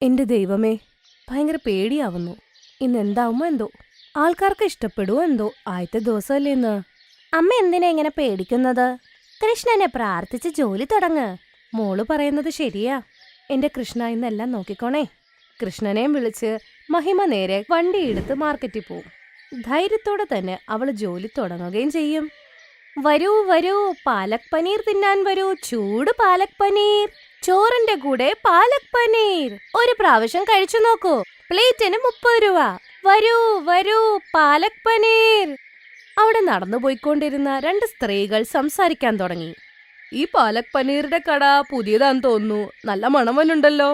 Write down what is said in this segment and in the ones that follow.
എന്റെ ദൈവമേ, ഭയങ്കര പേടിയാവുന്നു. ഇന്നെന്താവുമോ എന്തോ, ആൾക്കാർക്ക് ഇഷ്ടപ്പെടുവോ എന്തോ. ആദ്യത്തെ ദിവസമല്ലേ ഇന്ന്. അമ്മ എന്തിനാ ഇങ്ങനെ പേടിക്കുന്നത്? കൃഷ്ണനെ പ്രാർത്ഥിച്ച് ജോലി തുടങ്ങ്. മോള് പറയുന്നത് ശരിയാ. എന്റെ കൃഷ്ണ ഇന്നെല്ലാം നോക്കിക്കോണേ. കൃഷ്ണനെയും വിളിച്ച് മഹിമ നേരെ വണ്ടിയെടുത്ത് മാർക്കറ്റിൽ പോവും. ധൈര്യത്തോടെ തന്നെ അവള് ജോലി തുടങ്ങുകയും ചെയ്യും. വരൂ വരൂ, പാലക് പനീർ തിന്നാൻ വരൂ, ചൂട് പാലക് പനീർ. ചോറിന്റെ കൂടെ പാലക് പനീർ ഒരു പ്രാവശ്യം കഴിച്ചു നോക്കൂ. പ്ലേറ്റിന് 30 രൂപ. വരൂ വരൂ, പാലക് പനീർ. അവിടെ നടന്നു പോയിക്കൊണ്ടിരുന്ന 2 സ്ത്രീകൾ സംസാരിക്കാൻ തുടങ്ങി. ഈ പാലക് പനീറിന്റെ കട പുതിയതാന്ന് തോന്നുന്നു. നല്ല മണമനുണ്ടല്ലോ.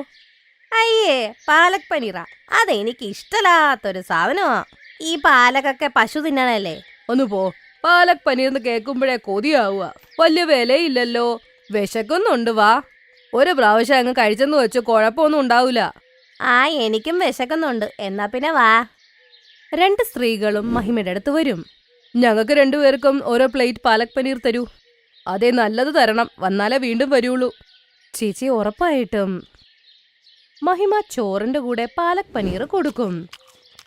അയ്യേ, പാലക് പനീറാ? അതെനിക്ക് ഇഷ്ടമില്ലാത്തൊരു സാധനമാ. ഈ പാലകൊക്കെ പശു തിന്നണല്ലേ. ഒന്ന് പോ. പാലക് പനീർന്ന് കേൾക്കുമ്പോഴേ കൊതിയാവുക. വലിയ വിലയില്ലല്ലോ. വിശക്കൊന്നുണ്ട്. വാ, ഒരു പ്രാവശ്യം അങ്ങ് കഴിച്ചെന്ന് വെച്ച് കുഴപ്പമൊന്നും ഉണ്ടാവൂല. ആ, എനിക്കും വിശക്കുന്നുണ്ട്. എന്നാ പിന്നെ വാ. 2 സ്ത്രീകളും മഹിമയുടെ അടുത്ത് വരും. ഞങ്ങൾക്ക് 2 പേർക്കും ഓരോ പ്ലേറ്റ് പാലക് പനീർ തരൂ. അതേ, നല്ലത് തരണം, വന്നാലേ വീണ്ടും വരുള്ളൂ. ചേച്ചി ഉറപ്പായിട്ടും. മഹിമ ചോറിന്റെ കൂടെ പാലക് പനീർ കൊടുക്കും.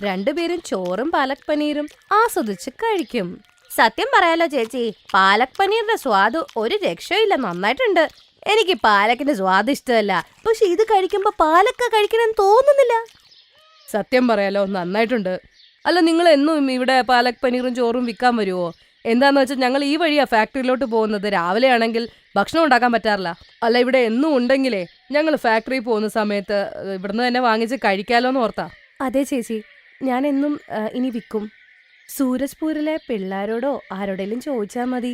2 പേരും ചോറും പാലക് പനീരും ആസ്വദിച്ച് കഴിക്കും. സത്യം പറയാലോ ചേച്ചി, പാലക് പനീറിന്റെ സ്വാദ് ഒരു രക്ഷയില്ല. നന്നായിട്ടുണ്ട്. എനിക്ക് പാലക്കിന്റെ സ്വാദ് ഇഷ്ടമല്ല, പക്ഷെ ഇത് കഴിക്കുമ്പോ പാലക്ക കഴിക്കണമെന്ന് തോന്നുന്നില്ല. സത്യം പറയാലോ, നന്നായിട്ടുണ്ട്. അല്ല, നിങ്ങൾ എന്നും ഇവിടെ പാലക് പനീറും ചോറും വിൽക്കാൻ വരുമോ? എന്താന്ന് വെച്ചാൽ ഞങ്ങൾ ഈ വഴിയാ ഫാക്ടറിയിലോട്ട് പോകുന്നത്. രാവിലെ ആണെങ്കിൽ ഭക്ഷണം ഉണ്ടാക്കാൻ പറ്റാറില്ല. അല്ല, ഇവിടെ എന്നും ഉണ്ടെങ്കിലേ ഞങ്ങൾ ഫാക്ടറിയിൽ പോകുന്ന സമയത്ത് ഇവിടുന്ന് തന്നെ വാങ്ങിച്ച് കഴിക്കാലോന്ന് ഓർത്താ. അതെ ചേച്ചി, ഞാൻ എന്നും ഇനി വിൽക്കും. സൂരജ്പൂരിലെ പിള്ളേരോടോ ആരോടെങ്കിലും ചോദിച്ചാൽ മതി.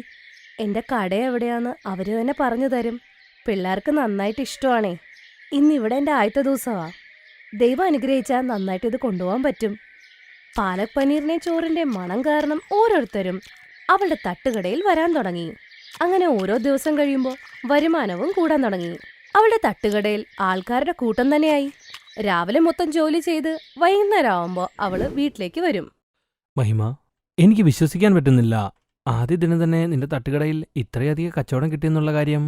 എന്റെ കട എവിടെയാന്ന് അവര് തന്നെ പറഞ്ഞു തരും. പിള്ളേർക്ക് നന്നായിട്ട് ഇഷ്ടമാണേ. ഇന്നിവിടെ എൻ്റെ ആദ്യത്തെ ദിവസമാ. ദൈവം അനുഗ്രഹിച്ചാൽ നന്നായിട്ട് ഇത് കൊണ്ടുപോകാൻ പറ്റും. പാലക് പനീറിനെ ചോറിന്റെ മണം കാരണം ഓരോരുത്തരും അവളുടെ തട്ടുകടയിൽ വരാൻ തുടങ്ങി. അങ്ങനെ ഓരോ ദിവസം കഴിയുമ്പോൾ വരുമാനവും കൂടാൻ തുടങ്ങി. അവളുടെ തട്ടുകടയിൽ ആൾക്കാരുടെ കൂട്ടം തന്നെയായി. രാവിലെ മൊത്തം ജോലി ചെയ്ത് വൈകുന്നേരം ആവുമ്പോൾ അവള് വീട്ടിലേക്ക് വരും. മഹിമ, എനിക്ക് വിശ്വസിക്കാൻ പറ്റുന്നില്ല. ആദ്യ ദിനം തന്നെ നിന്റെ തട്ടുകടയിൽ ഇത്രയധികം കച്ചവടം കിട്ടിയെന്നുള്ള കാര്യം.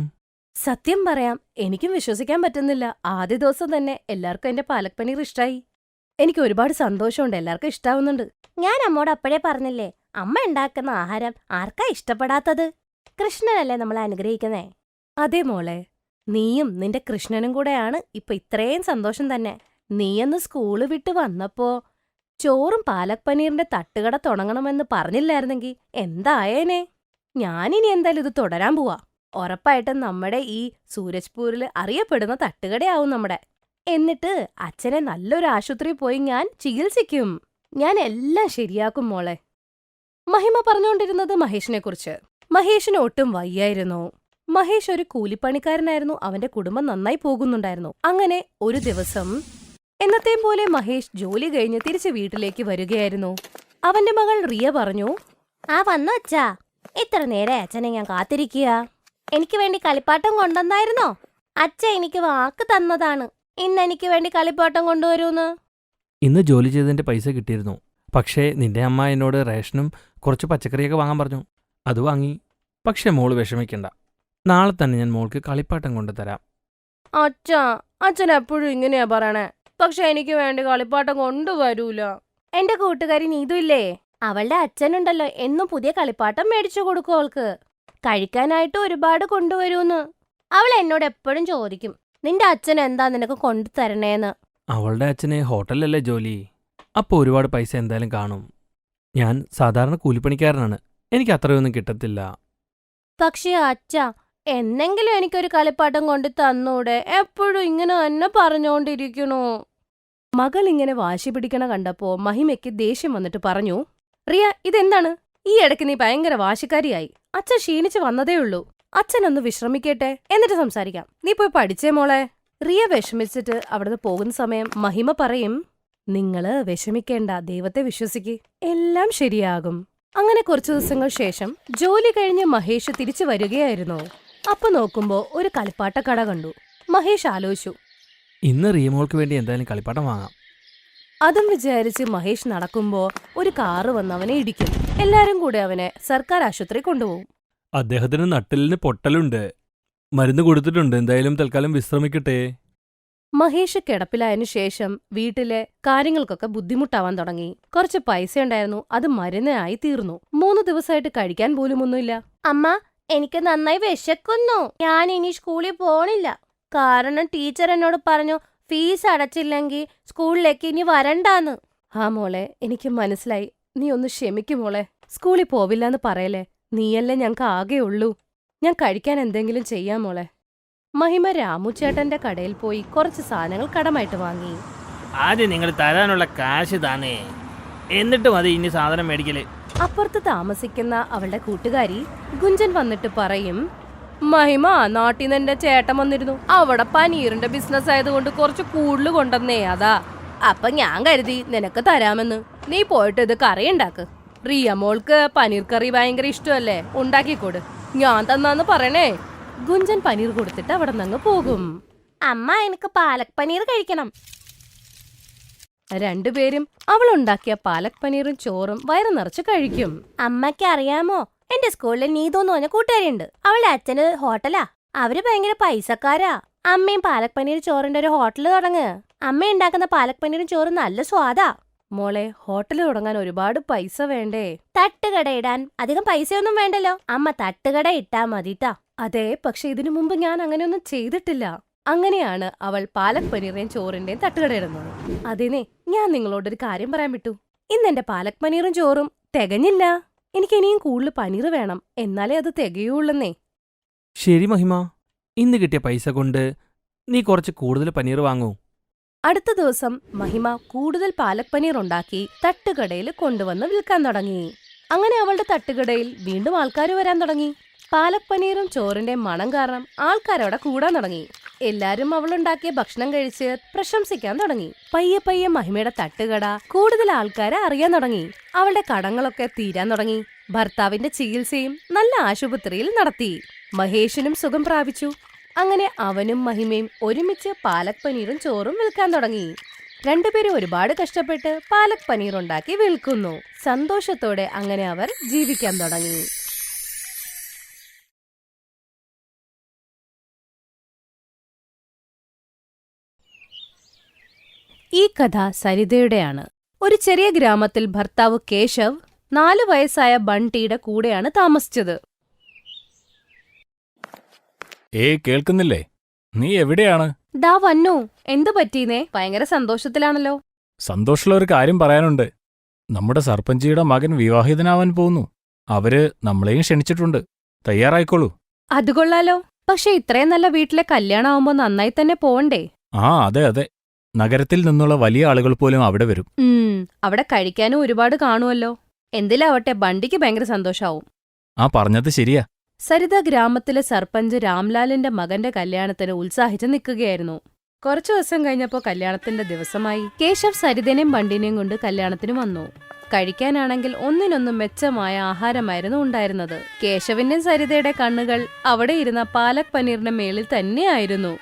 സത്യം പറയാം, എനിക്കും വിശ്വസിക്കാൻ പറ്റുന്നില്ല. ആദ്യ ദിവസം തന്നെ എല്ലാവർക്കും എന്റെ പാലക് പനീർ ഇഷ്ടായി. എനിക്ക് ഒരുപാട് സന്തോഷമുണ്ട്. എല്ലാവർക്കും ഇഷ്ടാവുന്നുണ്ട്. ഞാൻ അമ്മോട് അപ്പോഴേ പറഞ്ഞില്ലേ, അമ്മ ഉണ്ടാക്കുന്ന ആഹാരം ആർക്കാ ഇഷ്ടപ്പെടാത്തത്? കൃഷ്ണനല്ലേ നമ്മളെ അനുഗ്രഹിക്കുന്നേ. അതെ മോളെ, നീയും നിന്റെ കൃഷ്ണനും കൂടെയാണ് ഇപ്പൊ ഇത്രയും സന്തോഷം തന്നെ. നീയൊന്ന് സ്കൂള് വിട്ട് വന്നപ്പോ ചോറും പാലക് പനീറിന്റെ തട്ടുകട തുടങ്ങണമെന്ന് പറഞ്ഞില്ലായിരുന്നെങ്കിൽ എന്തായേനെ? ഞാനിനി എന്തായാലും ഇത് തുടരാൻ പോവാ. ഉറപ്പായിട്ടും നമ്മുടെ ഈ സൂരജ്പൂരിൽ അറിയപ്പെടുന്ന തട്ടുകടയാവും നമ്മുടെ. എന്നിട്ട് അച്ഛനെ നല്ലൊരു ആശുപത്രിയിൽ പോയി ഞാൻ ചികിത്സിക്കും. ഞാൻ എല്ലാം ശരിയാക്കും മോളെ. മഹിമ പറഞ്ഞുകൊണ്ടിരുന്നത് മഹേഷിനെ കുറിച്ച്. മഹേഷിന് ഒട്ടും വയ്യായിരുന്നു. മഹേഷ് ഒരു കൂലിപ്പണിക്കാരനായിരുന്നു. അവന്റെ കുടുംബം നന്നായി പോകുന്നുണ്ടായിരുന്നു. അങ്ങനെ ഒരു ദിവസം എന്നത്തെയും പോലെ മഹേഷ് ജോലി കഴിഞ്ഞ് തിരിച്ച് വീട്ടിലേക്ക് വരികയായിരുന്നു. അവന്റെ മകൾ റിയ പറഞ്ഞു, ആ വന്നു അച്ഛാ. ഇത്ര നേരെ അച്ഛനെ ഞാൻ കാത്തിരിക്കുക. എനിക്ക് വേണ്ടി കളിപ്പാട്ടം കൊണ്ടുവന്നായിരുന്നോ? അച്ഛ എനിക്ക് വാക്ക് തന്നതാണ്, ഇന്ന് എനിക്ക് വേണ്ടി കളിപ്പാട്ടം കൊണ്ടുവരൂന്ന്. ഇന്ന് ജോലി ചെയ്തതിന്റെ പൈസ കിട്ടിയിരുന്നു. പക്ഷേ നിന്റെ അമ്മ എന്നോട് റേഷനും കുറച്ച് പച്ചക്കറിയൊക്കെ വാങ്ങാൻ പറഞ്ഞു. അത് വാങ്ങി. പക്ഷെ മോള് വിഷമിക്കണ്ട, നാളെ തന്നെ ഞാൻ മോൾക്ക് കളിപ്പാട്ടം കൊണ്ടുതരാം. അച്ഛൻ എപ്പോഴും ഇങ്ങനെയാ പറയണേ. പക്ഷെ എനിക്ക് വേണ്ടി കളിപ്പാട്ടം കൊണ്ടുവരൂല. എന്റെ കൂട്ടുകാരി നീതുല്ലേ, അവളുടെ അച്ഛനുണ്ടല്ലോ, എന്നും പുതിയ കളിപ്പാട്ടം മേടിച്ചു കൊടുക്കും അവൾക്ക്. കഴിക്കാനായിട്ട് ഒരുപാട് കൊണ്ടുവരൂന്ന്. അവൾ എന്നോട് എപ്പോഴും ചോദിക്കും, നിന്റെ അച്ഛൻ എന്താ നിനക്ക് കൊണ്ടുതരണേന്ന്. അവളുടെ അച്ഛന് ഹോട്ടലിലല്ലേ ജോലി, അപ്പോൾ ഒരുപാട് പൈസ എന്തായാലും കാണും. ഞാൻ സാധാരണ കൂലിപ്പണിക്കാരനാണ്, എനിക്ക് അത്രയൊന്നും കിട്ടത്തില്ല. പക്ഷേ അച്ഛ, എന്നെങ്കിലും എനിക്കൊരു കളിപ്പാട്ടം കൊണ്ട് തന്നൂടെ? എപ്പോഴും ഇങ്ങനെ തന്നെ പറഞ്ഞോണ്ടിരിക്കണു. മകൾ ഇങ്ങനെ വാശി പിടിക്കണ കണ്ടപ്പോ മഹിമയ്ക്ക് ദേഷ്യം വന്നിട്ട് പറഞ്ഞു, റിയ, ഇതെന്താണ്? ഈ ഇടയ്ക്ക് നീ ഭയങ്കര വാശിക്കാരിയായി. അച്ഛൻ ക്ഷീണിച്ച് വന്നതേ ഉള്ളൂ. അച്ഛനൊന്ന് വിശ്രമിക്കട്ടെ, എന്നിട്ട് സംസാരിക്കാം. നീ പോയി പഠിച്ചേ മോളെ. റിയ വിഷമിച്ചിട്ട് അവിടുന്ന് പോകുന്ന സമയം മഹിമ പറയും, നിങ്ങള് വിഷമിക്കേണ്ട, ദൈവത്തെ വിശ്വസിക്ക്, എല്ലാം ശരിയാകും. അങ്ങനെ കുറച്ചു ദിവസങ്ങൾ ശേഷം ജോലി കഴിഞ്ഞ് മഹേഷ് തിരിച്ചു വരികയായിരുന്നു. അപ്പൊ നോക്കുമ്പോ ഒരു കളിപ്പാട്ടക്കട കണ്ടു. മഹേഷ് ആലോചിച്ചു, ഇന്ന് റിയമോൾക്ക് വേണ്ടി എന്തായാലും കളിപ്പാട്ടം വാങ്ങാം. അതും വിചാരിച്ച് മഹേഷ് നടക്കുമ്പോ ഒരു കാറ് വന്ന് അവനെ ഇടിക്കും. എല്ലാരും കൂടെ അവനെ സർക്കാർ ആശുപത്രി കൊണ്ടുപോകും. അദ്ദേഹത്തിന് നട്ടലിന് പൊട്ടലുണ്ട്, മരുന്ന് കൊടുത്തിട്ടുണ്ട്. എന്തായാലും തൽക്കാലം വിശ്രമിക്കട്ടെ. മഹേഷ് കിടപ്പിലായതിനു ശേഷം വീട്ടിലെ കാര്യങ്ങൾക്കൊക്കെ ബുദ്ധിമുട്ടാവാൻ തുടങ്ങി. കുറച്ച് പൈസ ഉണ്ടായിരുന്നു, അത് മരുന്നായി തീർന്നു. 3 ദിവസമായിട്ട് കഴിക്കാൻ പോലും ഒന്നുമില്ല. അമ്മ, എനിക്ക് നന്നായി വിശക്കുന്നു. ഞാൻ ഇനി സ്കൂളിൽ പോണില്ല. കാരണം ടീച്ചർ എന്നോട് പറഞ്ഞു ഫീസ് അടച്ചില്ലെങ്കിൽ സ്കൂളിലേക്ക് ഇനി വരണ്ടാന്ന്. ആ മോളെ, എനിക്ക് മനസ്സിലായി. നീ ഒന്ന് ക്ഷമിക്കും മോളെ. സ്കൂളിൽ പോവില്ലാന്ന് പറയലേ. നീയല്ലേ ഞങ്ങൾക്ക് ആകെ ഉള്ളൂ. ഞാൻ കഴിക്കാൻ എന്തെങ്കിലും ചെയ്യാം മോളെ. മഹിമ രാമുചേട്ടന്റെ കടയിൽ പോയി കുറച്ച് സാധനങ്ങൾ കടമായിട്ട് വാങ്ങി. ആദ്യം നിങ്ങൾ തരാനുള്ള കാശ് താനേ, എന്നിട്ട് മതി ഇനി സാധനം മേടിക്കല്. അപ്പുറത്ത് താമസിക്കുന്ന അവളുടെ കൂട്ടുകാരി ഗുഞ്ചൻ വന്നിട്ട് പറയും, മഹിമ, നാട്ടിൽ നിന്ന് എന്റെ ചേട്ടൻ വന്നിരുന്നു. അവിടെ പനീറിന്റെ ബിസിനസ് ആയതുകൊണ്ട് കുറച്ച് കൂടുതൽ കൊണ്ടുവന്നേ. അതാ അപ്പൊ ഞാൻ കരുതി നിനക്ക് തരാമെന്ന്. നീ പോയിട്ട് ഇത് കറി ഉണ്ടാക്ക്. റിയ മോൾക്ക് പനീർ കറി ഭയങ്കര ഇഷ്ടമല്ലേ, ഉണ്ടാക്കിക്കോട്. ഞാൻ തന്നാന്ന് പറയണേ. ഗുഞ്ചൻ പനീർ കൊടുത്തിട്ട് അവിടെ നിന്ന് പോകും. അമ്മ, എനിക്ക് പാലക് പനീർ കഴിക്കണം. രണ്ടുപേരും അവളുണ്ടാക്കിയ പാലക് പനീറും ചോറും വയറ് നിറച്ച് കഴിക്കും. അമ്മയ്ക്ക് അറിയാമോ, എന്റെ സ്കൂളിൽ നീതു എന്ന് പറഞ്ഞ കൂട്ടുകാരിയുണ്ട്. അവളുടെ അച്ഛന് ഹോട്ടലാ. അവര് ഭയങ്കര പൈസക്കാരാ. അമ്മയും പാലക് പനീർ ചോറിന്റെ ഒരു ഹോട്ടൽ തുടങ്ങ്. അമ്മ ഉണ്ടാക്കുന്ന പാലക് പനീറും ചോറും നല്ല സ്വാദാ. മോളെ, ഹോട്ടൽ തുടങ്ങാൻ ഒരുപാട് പൈസ വേണ്ടേ? തട്ടുകട ഇടാൻ അധികം പൈസയൊന്നും വേണ്ടല്ലോ. അമ്മ തട്ടുകട ഇട്ടാ മതിട്ടാ. അതെ, പക്ഷെ ഇതിനു മുമ്പ് ഞാൻ അങ്ങനെയൊന്നും ചെയ്തിട്ടില്ല. അങ്ങനെയാണ് അവൾ പാലക് പനീറിന്റെയും ചോറിന്റെയും തട്ടുകട ഇടുന്നത്. അതിനെ ഞാൻ നിങ്ങളോടൊരു കാര്യം പറയാൻ വിട്ടു. ഇന്ന് എന്റെ പാലക് പനീറും ചോറും തികഞ്ഞില്ല. എനിക്ക് ഇനിയും കൂടുതൽ പനീർ വേണം, എന്നാലേ അത് തികയുള്ളന്നേ. ശരി മഹിമ, ഇന്ന് കിട്ടിയ പൈസ കൊണ്ട് നീ കുറച്ച് കൂടുതൽ പനീർ വാങ്ങൂ. അടുത്ത ദിവസം മഹിമ കൂടുതൽ പാലക് പനീർ ഉണ്ടാക്കി തട്ടുകടയിൽ കൊണ്ടുവന്ന് വിൽക്കാൻ തുടങ്ങി. അങ്ങനെ അവളുടെ തട്ടുകടയിൽ വീണ്ടും ആൾക്കാർ വരാൻ തുടങ്ങി. പാലക് പനീറും ചോറിന്റെ മണം കാരണം ആൾക്കാരവിടെ കൂടാൻ തുടങ്ങി. എല്ലാരും അവളുണ്ടാക്കിയ ഭക്ഷണം കഴിച്ച് പ്രശംസിക്കാൻ തുടങ്ങി. പയ്യെ പയ്യെ മഹിമയുടെ തട്ടുകട കൂടുതൽ ആൾക്കാരെ അറിയാൻ തുടങ്ങി. അവളുടെ കടങ്ങളൊക്കെ തീരാൻ തുടങ്ങി. ഭർത്താവിന്റെ ചികിത്സയും നല്ല ആശുപത്രിയിൽ നടത്തി. മഹേഷിനും സുഖം പ്രാപിച്ചു. അങ്ങനെ അവനും മഹിമയും ഒരുമിച്ച് പാലക് പനീറും ചോറും വിൽക്കാൻ തുടങ്ങി. രണ്ടുപേരും ഒരുപാട് കഷ്ടപ്പെട്ട് പാലക് പനീർ ഉണ്ടാക്കി വിൽക്കുന്നു. സന്തോഷത്തോടെ അങ്ങനെ അവർ ജീവിക്കാൻ തുടങ്ങി. ഈ കഥ സരിതയുടെയാണ്. ഒരു ചെറിയ ഗ്രാമത്തിൽ ഭർത്താവ് കേശവ് 4 വയസ്സായ ബണ്ടിയുടെ കൂടെയാണ് താമസിച്ചത്. കേൾക്കുന്നില്ലേ? നീ എവിടെയാണ്? ദാ വന്നു. എന്തു പറ്റീന്നേ? ഭയങ്കര സന്തോഷത്തിലാണല്ലോ. സന്തോഷമുള്ള ഒരു കാര്യം പറയാനുണ്ട്. നമ്മുടെ സർപഞ്ചിയുടെ മകൻ വിവാഹിതനാവാൻ പോകുന്നു. അവര് നമ്മളെയും ക്ഷണിച്ചിട്ടുണ്ട്. തയ്യാറായിക്കോളൂ. അത് കൊള്ളാലോ. പക്ഷെ ഇത്രയും നല്ല വീട്ടിലെ കല്യാണമാവുമ്പോ നന്നായി തന്നെ പോവണ്ടേ? അതെ അതെ. നഗരത്തിൽ നിന്നുള്ള വലിയ ആളുകൾ പോലും അവിടെ വരും. അവിടെ കഴിക്കാനും ഒരുപാട് കാണുമല്ലോ. എന്തിലാവട്ടെ, ബണ്ടിക്ക് ഭയങ്കര സന്തോഷാവും. പറഞ്ഞത് ശരിയാ. സരിത ഗ്രാമത്തിലെ സർപഞ്ച് രാംലാലിന്റെ മകന്റെ കല്യാണത്തിന് ഉത്സാഹിച്ച് നിൽക്കുകയായിരുന്നു. കുറച്ചു ദിവസം കഴിഞ്ഞപ്പോ കല്യാണത്തിന്റെ ദിവസമായി. കേശവ് സരിതനെയും ബണ്ടിനെയും കൊണ്ട് കല്യാണത്തിന് വന്നു. കഴിക്കാനാണെങ്കിൽ ഒന്നിനൊന്നും മെച്ചമായ ആഹാരമായിരുന്നു ഉണ്ടായിരുന്നത്. കേശവിന്റെ സരിതയുടെ കണ്ണുകൾ അവിടെ ഇരുന്ന പാലക് പനീറിന്റെ മേളിൽ തന്നെയായിരുന്നു.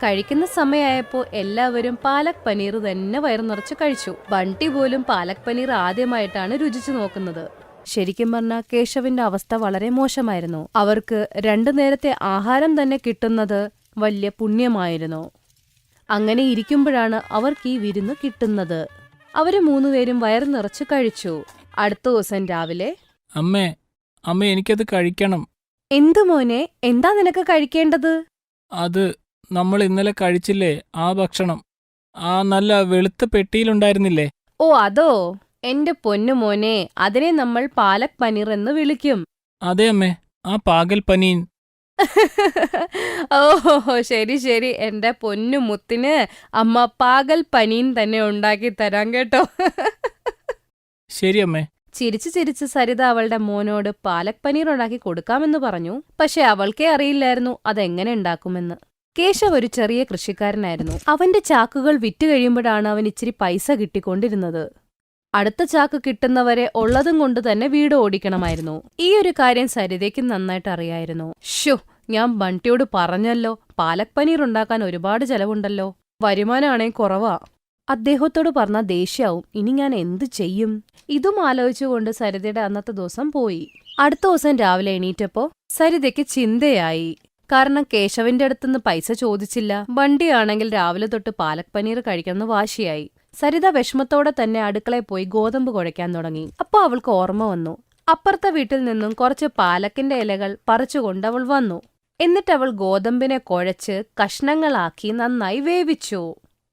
കഴിക്കുന്ന സമയമായപ്പോ എല്ലാവരും പാലക് പനീർ തന്നെ വയറു നിറച്ച് കഴിച്ചു. ബണ്ടി പോലും പാലക് പനീർ ആദ്യമായിട്ടാണ് രുചിച്ചു നോക്കുന്നത്. ശരിക്കും പറഞ്ഞാൽ കേശവിന്റെ അവസ്ഥ വളരെ മോശമായിരുന്നു. അവർക്ക് 2 നേരത്തെ ആഹാരം തന്നെ കിട്ടുന്നത് വലിയ പുണ്യമായിരുന്നു. അങ്ങനെ ഇരിക്കുമ്പോഴാണ് അവർക്ക് ഈ വിരുന്ന് കിട്ടുന്നത്. അവര് 3 പേരും വയറു നിറച്ച് കഴിച്ചു. അടുത്ത ദിവസം രാവിലെ, അമ്മേ, എനിക്കത് കഴിക്കണം. എന്തു മോനെ, എന്താ നിനക്ക് കഴിക്കേണ്ടത്? അത് നമ്മൾ ഇന്നലെ കഴിച്ചില്ലേ, ആ ഭക്ഷണം. നല്ല വെളുത്ത പെട്ടിയിലുണ്ടായിരുന്നില്ലേ? ഓ അതോ? എന്റെ പൊന്നു മോനെ, അതിനെ നമ്മൾ പാലക് പനീർ എന്ന് വിളിക്കും. അതെ അമ്മേ, ആ പാഗൽ പനീൻ. ഓഹോ, ശരി ശരി. എന്റെ പൊന്നു മുത്തിന് അമ്മ പാഗൽ പനീൻ തന്നെ ഉണ്ടാക്കി തരാം കേട്ടോ. ശരി അമ്മേ. ചിരിച്ചു ചിരിച്ച് സരിത അവളുടെ മോനോട് പാലക് പനീർ ഉണ്ടാക്കി കൊടുക്കാമെന്ന് പറഞ്ഞു. പക്ഷെ അവൾക്കേ അറിയില്ലായിരുന്നു അതെങ്ങനെ ഉണ്ടാക്കുമെന്ന്. കേശവ് ഒരു ചെറിയ കൃഷിക്കാരനായിരുന്നു. അവന്റെ ചാക്കുകൾ വിറ്റ് കഴിയുമ്പോഴാണ് അവൻ ഇച്ചിരി പൈസ കിട്ടിക്കൊണ്ടിരുന്നത്. അടുത്ത ചാക്ക് കിട്ടുന്നവരെ ഉള്ളതും കൊണ്ട് തന്നെ വീട് ഓടിക്കണമായിരുന്നു. ഈ ഒരു കാര്യം സരിതയ്ക്ക് നന്നായിട്ട് അറിയായിരുന്നു. ഞാൻ ബണ്ടിയോട് പറഞ്ഞല്ലോ, പാലക് പനീർ ഉണ്ടാക്കാൻ ഒരുപാട് ചെലവുണ്ടല്ലോ, വരുമാനാണേ കുറവാ. അദ്ദേഹത്തോട് പറഞ്ഞ ദേഷ്യാവും. ഇനി ഞാൻ എന്തു ചെയ്യും? ഇതും ആലോചിച്ചുകൊണ്ട് സരിതയുടെ അന്നത്തെ ദിവസം പോയി. അടുത്ത ദിവസം രാവിലെ എണീറ്റപ്പോ സരിതയ്ക്ക് ചിന്തയായി. കാരണം കേശവന്റെ അടുത്തുനിന്ന് പൈസ ചോദിച്ചില്ല. ബണ്ടിയാണെങ്കിൽ രാവിലെ തൊട്ട് പാലക് പനീർ കഴിക്കണമെന്ന് വാശിയായി. സരിത വിഷമത്തോടെ തന്നെ അടുക്കളയിൽ പോയി ഗോതമ്പ് കുഴയ്ക്കാൻ തുടങ്ങി. അപ്പൊ അവൾക്ക് ഓർമ്മ വന്നു. അപ്പുറത്തെ വീട്ടിൽ നിന്നും കുറച്ച് പാലക്കിന്റെ ഇലകൾ പറിച്ചുകൊണ്ട് അവൾ വന്നു. എന്നിട്ടവൾ ഗോതമ്പിനെ കുഴച്ച് കഷ്ണങ്ങളാക്കി നന്നായി വേവിച്ചു.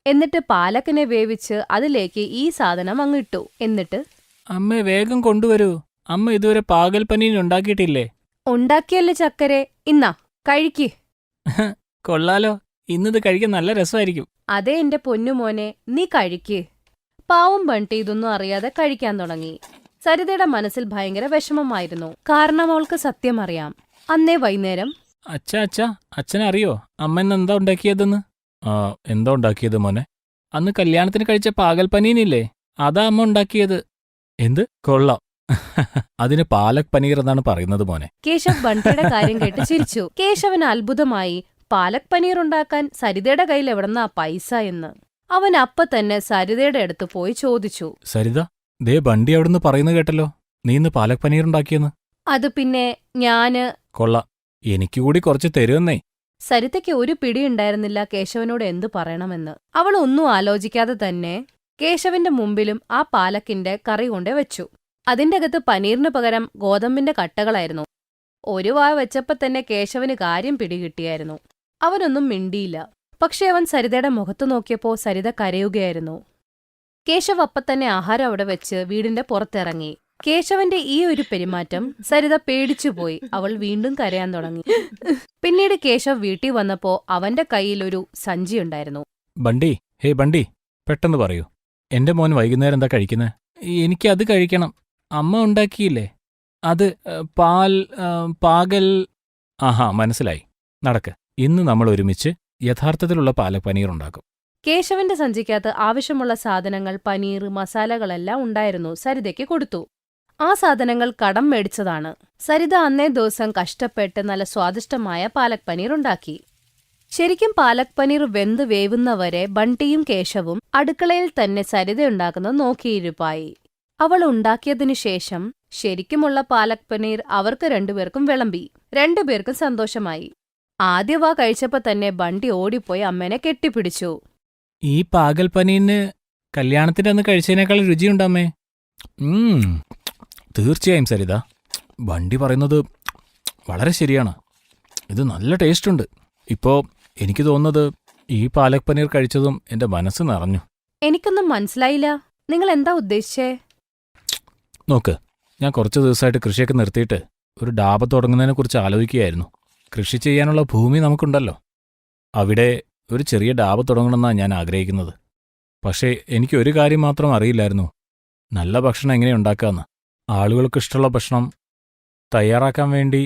എന്നിട്ട് പാലക്കിനെ വേവിച്ച് അതിലേക്ക് ഈ സാധനം അങ്ങിട്ടു. എന്നിട്ട് അമ്മ വേഗം കൊണ്ടുവരൂ. അമ്മ ഇതുവരെ പാകൽ പനീർ ഉണ്ടാക്കിയിട്ടില്ലേ? ഉണ്ടാക്കിയല്ലേ ചക്കരെ, ഇന്നാ കഴിക്ക്. കൊള്ളാലോ, ഇന്നത് കഴിക്കാൻ നല്ല രസമായിരിക്കും. അതേ എന്റെ പൊന്നുമോനെ, നീ കഴിക്ക്. പാവം ബണ്ടി ഇതൊന്നും അറിയാതെ കഴിക്കാൻ തുടങ്ങി. സരിതയുടെ മനസ്സിൽ ഭയങ്കര വിഷമമായിരുന്നു. കാരണം അവൾക്ക് സത്യം അറിയാം. അന്നേ വൈകുന്നേരം അച്ഛനറിയോ അമ്മ ഇന്ന് എന്താ ഉണ്ടാക്കിയതെന്ന്? എന്താ ഉണ്ടാക്കിയത് മോനെ? അന്ന് കല്യാണത്തിന് കഴിച്ച പാകൽ പനീനില്ലേ, അതാ അമ്മ ഉണ്ടാക്കിയത്. എന്ത്? കൊള്ളാം. അതിന് പാലക് പനീർ എന്നാണ് പറയുന്നത് മോനെ. കേശവ് ബണ്ടിയുടെ കാര്യം കേട്ട് ചിരിച്ചു. കേശവന് അത്ഭുതമായി. പാലക് പനീർ ഉണ്ടാക്കാൻ സരിതയുടെ കയ്യിൽ എവിടെന്നാ പൈസ എന്ന്. അവൻ അപ്പ തന്നെ സരിതയുടെ അടുത്ത് പോയി ചോദിച്ചു. സരിത, ദേ ബണ്ടി അവിടുന്ന് പറയുന്നത് കേട്ടല്ലോ, നീ ഇന്ന് പാലക് പനീർ ഉണ്ടാക്കിയെന്ന്. അത് പിന്നെ ഞാന്. കൊള്ളാം, എനിക്ക് കൂടി കുറച്ച് തരുമെന്നേ. സരിതയ്ക്ക് ഒരു പിടിയുണ്ടായിരുന്നില്ല കേശവനോട് എന്തു പറയണമെന്ന്. അവൾ ഒന്നും ആലോചിക്കാതെ തന്നെ കേശവന്റെ മുമ്പിലും ആ പാലക്കിന്റെ കറി കൊണ്ടേ വെച്ചു. അതിന്റെ അകത്ത് പനീറിന് പകരം ഗോതമ്പിന്റെ കട്ടകളായിരുന്നു. ഒരു വായ വെച്ചപ്പോ തന്നെ കേശവന് കാര്യം പിടികിട്ടിയായിരുന്നു. അവനൊന്നും മിണ്ടിയില്ല. പക്ഷെ അവൻ സരിതയുടെ മുഖത്തു നോക്കിയപ്പോ സരിത കരയുകയായിരുന്നു. കേശവ് അപ്പത്തന്നെ ആഹാരം അവിടെ വെച്ച് വീടിന്റെ പുറത്തിറങ്ങി. കേശവന്റെ ഈ ഒരു പെരുമാറ്റം സരിത പേടിച്ചുപോയി. അവൾ വീണ്ടും കരയാൻ തുടങ്ങി. പിന്നീട് കേശവ് വീട്ടിൽ വന്നപ്പോ അവന്റെ കയ്യിൽ ഒരു സഞ്ചിയുണ്ടായിരുന്നു. ബണ്ടി, ഹേ ബണ്ടി, പെട്ടെന്ന് പറയൂ, എന്റെ മോൻ വൈകുന്നേരം എന്താ കഴിക്കുന്നത്? എനിക്കത് കഴിക്കണം. അമ്മ ഉണ്ടാക്കിയില്ലേ അത്? പാകൽ. ആഹാ, മനസ്സിലായി. നടക്ക്, ഇന്ന് നമ്മൾ ഒരുമിച്ച് യഥാർത്ഥത്തിലുള്ള പാലക് പനീർ ഉണ്ടാക്കും. കേശവന്റെ സഞ്ചിക്കകത്ത് ആവശ്യമുള്ള സാധനങ്ങൾ, പനീർ, മസാലകളെല്ലാം ഉണ്ടായിരുന്നു. സരിതയ്ക്ക് കൊടുത്തു. ആ സാധനങ്ങൾ കടം മേടിച്ചതാണ്. സരിത അന്നേ ദിവസം കഷ്ടപ്പെട്ട് നല്ല സ്വാദിഷ്ടമായ പാലക് പനീർ ഉണ്ടാക്കി. ശരിക്കും പാലക് പനീർ വെന്ത് വേവുന്നവരെ ബണ്ടിയും കേശവും അടുക്കളയിൽ തന്നെ സരിത ഉണ്ടാക്കുന്നത് നോക്കിയിരിപ്പായി. അവൾ ഉണ്ടാക്കിയതിനു ശേഷം ശരിക്കുമുള്ള പാലക് പനീർ അവർക്ക് രണ്ടുപേർക്കും വിളമ്പി. രണ്ടുപേർക്കും സന്തോഷമായി. ആദ്യവാ കഴിച്ചപ്പോ തന്നെ ബണ്ടി ഓടിപ്പോയി അമ്മേനെ കെട്ടിപ്പിടിച്ചു. ഈ പാകൽ പനീറിന് കല്യാണത്തിന്റെ അന്ന് കഴിച്ചതിനേക്കാൾ രുചിയുണ്ടമ്മേ. തീർച്ചയായും സരിത, ബണ്ടി പറയുന്നത് വളരെ ശരിയാണ്. ഇത് നല്ല ടേസ്റ്റുണ്ട്. ഇപ്പോ എനിക്ക് തോന്നുന്നത് ഈ പാലക് പനീർ കഴിച്ചതും എന്റെ മനസ്സ് നിറഞ്ഞു. എനിക്കൊന്നും മനസ്സിലായില്ല. നിങ്ങൾ എന്താ ഉദ്ദേശിച്ചേ? നോക്ക്, ഞാൻ കുറച്ച് ദിവസമായിട്ട് കൃഷിയൊക്കെ നിർത്തിയിട്ട് ഒരു ഡാബ തുടങ്ങുന്നതിനെക്കുറിച്ച് ആലോചിക്കുകയായിരുന്നു. കൃഷി ചെയ്യാനുള്ള ഭൂമി നമുക്കുണ്ടല്ലോ. അവിടെ ഒരു ചെറിയ ഡാബ തുടങ്ങണമെന്നാണ് ഞാൻ ആഗ്രഹിക്കുന്നത്. പക്ഷേ എനിക്ക് ഒരു കാര്യം മാത്രം അറിയില്ലായിരുന്നു, നല്ല ഭക്ഷണം എങ്ങനെ ഉണ്ടാക്കാമെന്ന്. ആളുകൾക്കിഷ്ടമുള്ള ഭക്ഷണം തയ്യാറാക്കാൻ വേണ്ടി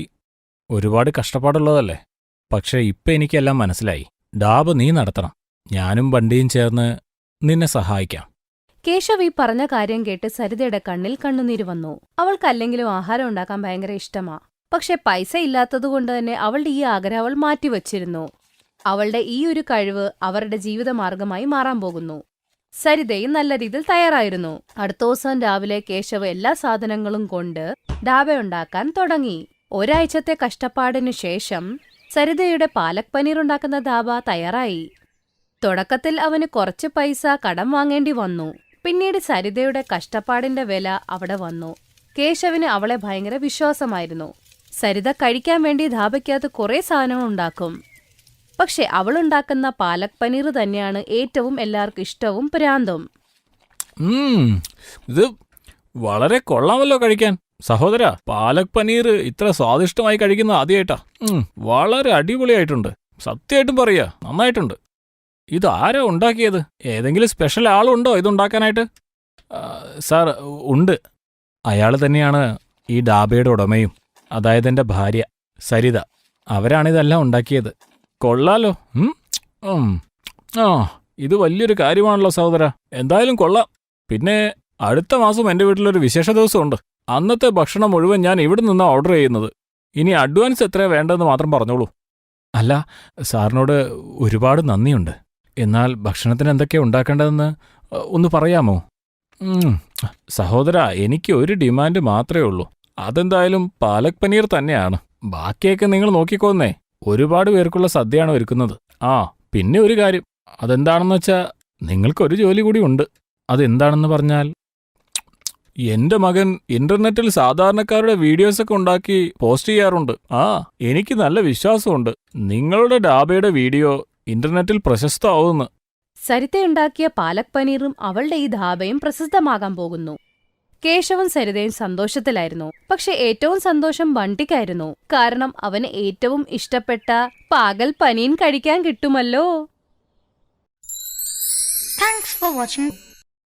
ഒരുപാട് കഷ്ടപ്പാടുള്ളതല്ലേ. പക്ഷേ ഇപ്പം എനിക്കെല്ലാം മനസ്സിലായി. ഡാബ് നീ നടത്തണം. ഞാനും ബണ്ടിയും ചേർന്ന് നിന്നെ സഹായിക്കാം. കേശവ് ഈ പറഞ്ഞ കാര്യം കേട്ട് സരിതയുടെ കണ്ണിൽ കണ്ണുനീര് വന്നു. അവൾക്കല്ലെങ്കിലും ആഹാരം ഉണ്ടാക്കാൻ ഭയങ്കര ഇഷ്ടമാ. പക്ഷെ പൈസ ഇല്ലാത്തതുകൊണ്ട് തന്നെ അവളുടെ ഈ ആഗ്രഹം അവൾ മാറ്റിവച്ചിരുന്നു. അവളുടെ ഈ ഒരു കഴിവ് അവരുടെ ജീവിതമാർഗമായി മാറാൻ പോകുന്നു. സരിതയും നല്ല രീതിയിൽ തയ്യാറായിരുന്നു. അടുത്ത ദിവസം രാവിലെ കേശവ് എല്ലാ സാധനങ്ങളും കൊണ്ട് ഡാബ ഉണ്ടാക്കാൻ തുടങ്ങി. ഒരാഴ്ചത്തെ കഷ്ടപ്പാടിനു ശേഷം സരിതയുടെ പാലക് പനീർ ഉണ്ടാക്കുന്ന ഡാബ തയ്യാറായി. തുടക്കത്തിൽ അവന് കുറച്ച് പൈസ കടം വാങ്ങേണ്ടി വന്നു. പിന്നീട് സരിതയുടെ കഷ്ടപ്പാടിന്റെ വില അവിടെ വന്നു. കേശവിന് അവളെ ഭയങ്കര വിശ്വാസമായിരുന്നു. സരിത കഴിക്കാൻ വേണ്ടി ധാബയ്ക്കകത്ത് കുറേ സാധനങ്ങൾ ഉണ്ടാക്കും. പക്ഷെ അവളുണ്ടാക്കുന്ന പാലക് പനീർ തന്നെയാണ് ഏറ്റവും എല്ലാവർക്കും ഇഷ്ടവും പ്രാന്തവും. ഇത് വളരെ കൊള്ളാമല്ലോ കഴിക്കാൻ. സഹോദര, പാലക് പനീർ ഇത്ര സ്വാദിഷ്ടമായി കഴിക്കുന്ന ആദ്യമായിട്ടാ. വളരെ അടിപൊളിയായിട്ടുണ്ട്. സത്യമായിട്ടും പറയാ, നന്നായിട്ടുണ്ട്. ഇതാരാ ഉണ്ടാക്കിയത്? ഏതെങ്കിലും സ്പെഷ്യൽ ആളുണ്ടോ ഇതുണ്ടാക്കാനായിട്ട്? സാർ, ഉണ്ട്. അയാൾ തന്നെയാണ് ഈ ഡാബയുടെ ഉടമയും, അതായത് എൻ്റെ ഭാര്യ സരിത. അവരാണിതെല്ലാം ഉണ്ടാക്കിയത്. കൊള്ളാലോ. ഇത് വലിയൊരു കാര്യമാണല്ലോ സഹോദര. എന്തായാലും കൊള്ളാം. പിന്നെ അടുത്ത മാസം എൻ്റെ വീട്ടിലൊരു വിശേഷ ദിവസമുണ്ട്. അന്നത്തെ ഭക്ഷണം മുഴുവൻ ഞാൻ ഇവിടെ നിന്നാണ് ഓർഡർ ചെയ്യുന്നത്. ഇനി അഡ്വാൻസ് എത്രയാ വേണ്ടതെന്ന് മാത്രം പറഞ്ഞോളൂ. അല്ല, സാറിനോട് ഒരുപാട് നന്ദിയുണ്ട്. എന്നാൽ ഭക്ഷണത്തിന് എന്തൊക്കെയാണ് ഉണ്ടാക്കേണ്ടതെന്ന് ഒന്ന് പറയാമോ? സഹോദര, എനിക്ക് ഒരു ഡിമാൻഡ് മാത്രമേ ഉള്ളൂ. അതെന്തായാലും പാലക് പനീർ തന്നെയാണ്. ബാക്കിയൊക്കെ നിങ്ങൾ നോക്കിക്കോന്നേ. ഒരുപാട് പേർക്കുള്ള സദ്യയാണ് ഒരുക്കുന്നത്. ആ പിന്നെ ഒരു കാര്യം, അതെന്താണെന്ന് വെച്ചാ നിങ്ങൾക്കൊരു ജോലി കൂടി ഉണ്ട്. അതെന്താണെന്ന് പറഞ്ഞാൽ, എന്റെ മകൻ ഇന്റർനെറ്റിൽ സാധാരണക്കാരുടെ വീഡിയോസൊക്കെ ഉണ്ടാക്കി പോസ്റ്റ് ചെയ്യാറുണ്ട്. എനിക്ക് നല്ല വിശ്വാസമുണ്ട് നിങ്ങളുടെ ഡാബയുടെ വീഡിയോ ഇന്റർനെറ്റിൽ പ്രശസ്തമാവുമെന്ന്. സരിതയുണ്ടാക്കിയ പാലക് പനീറും അവളുടെ ഈ ധാബയും പ്രസിദ്ധമാകാൻ പോകുന്നു. കേശവും സരിതയും സന്തോഷത്തിലായിരുന്നു. പക്ഷെ ഏറ്റവും സന്തോഷം ബണ്ടിക്കായിരുന്നു. കാരണം അവന് ഏറ്റവും ഇഷ്ടപ്പെട്ട പാഗൽ പനീൻ കഴിക്കാൻ കിട്ടുമല്ലോ. Thanks for watching.